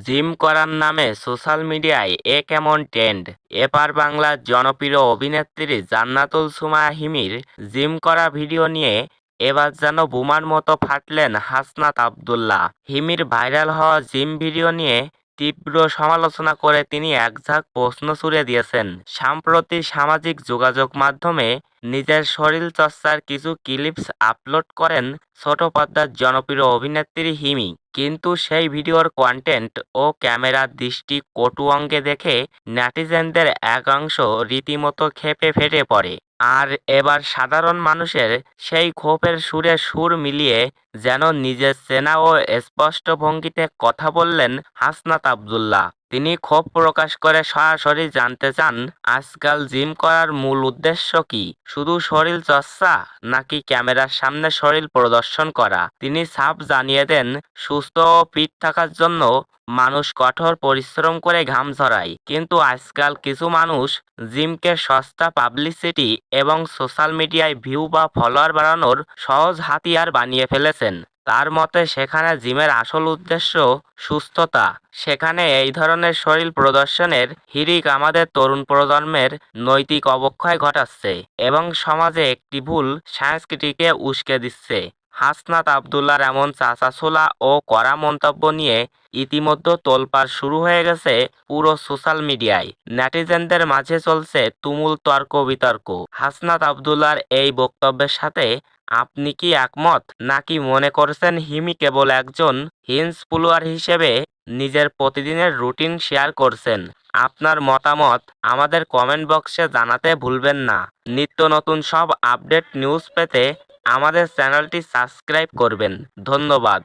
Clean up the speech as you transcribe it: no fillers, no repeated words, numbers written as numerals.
Gym করার নামে social মিডিয়ায় কেমন ট্রেন্ড। এপার বাংলার জনপ্রিয় অভিনেত্রী জান্নাতুল সুমাইয়া হিমির জিম করা ভিডিও নিয়ে এবার যেন বোমার মতো ফাটলেন হাসনাত আব্দুল্লাহ। হিমির ভাইরাল হওয়া জিম ভিডিও নিয়ে তীব্র সমালোচনা করে তিনি একঝাঁক প্রশ্ন ছুড়ে দিয়েছেন। সম্প্রতি সামাজিক যোগাযোগ মাধ্যমে নিজের শরীরচর্চার কিছু ক্লিপস আপলোড করেন ছোট পর্দার জনপ্রিয় অভিনেত্রী হিমি। কিন্তু সেই ভিডিওর কন্টেন্ট ও ক্যামেরার দৃষ্টি কটু অঙ্গে দেখে নেটিজেনদের একাংশ রীতিমতো ক্ষেপে ফেটে পড়ে। আর এবার সাধারণ মানুষের সেই ক্ষোভের সুরে সুর মিলিয়ে যেন নিজের চেনা ও স্পষ্ট ভঙ্গিতে কথা বললেন হাসনাত আব্দুল্লাহ। তিনি ক্ষোভ প্রকাশ করে সরাসরি জানতে চান, আজকাল জিম করার মূল উদ্দেশ্য কি? শুধু শরীর চর্চা নাকি ক্যামেরার সামনে শরীর প্রদর্শন করা? তিনি সাফ জানিয়ে দেন, সুস্থ ও ফিট থাকার জন্য মানুষ কঠোর পরিশ্রম করে ঘাম ঝরায়, কিন্তু আজকাল কিছু মানুষ জিমকে সস্তা পাবলিসিটি এবং সোশ্যাল মিডিয়ায় ভিউ বা ফলোয়ার বাড়ানোর সহজ হাতিয়ার বানিয়ে ফেলেছেন। তার মতে সেখানে জিমের আসল উদ্দেশ্য সুস্থতা। সেখানে এই ধরনের শরীর প্রদর্শনের হিড়িক আমাদের তরুণ প্রজন্মের নৈতিক অবক্ষয় ঘটাচ্ছে এবং সমাজে একটি ভুল সংস্কৃতিকে উস্কে দিচ্ছে। হাসনাত আব্দুল্লাহর এমন চাঁচাছোলা ও কড়া মন্তব্য নিয়ে ইতিমধ্যে তোলপাড় শুরু হয়ে গেছে পুরো সোশ্যাল মিডিয়ায়। নেটিজেনদের মাঝে চলছে তুমুল তর্ক বিতর্ক। হাসনাত আব্দুল্লাহর এই বক্তব্যের সাথে আপনি কি একমত, নাকি মনে করছেন হিমি কেবল একজন হিন্স ফলোয়ার হিসেবে নিজের প্রতিদিনের রুটিন শেয়ার করছেন? আপনার মতামত আমাদের কমেন্ট বক্সে জানাতে ভুলবেন না। নিত্য নতুন সব আপডেট নিউজ পেতে আমাদের চ্যানেলটি সাবস্ক্রাইব করবেন। ধন্যবাদ।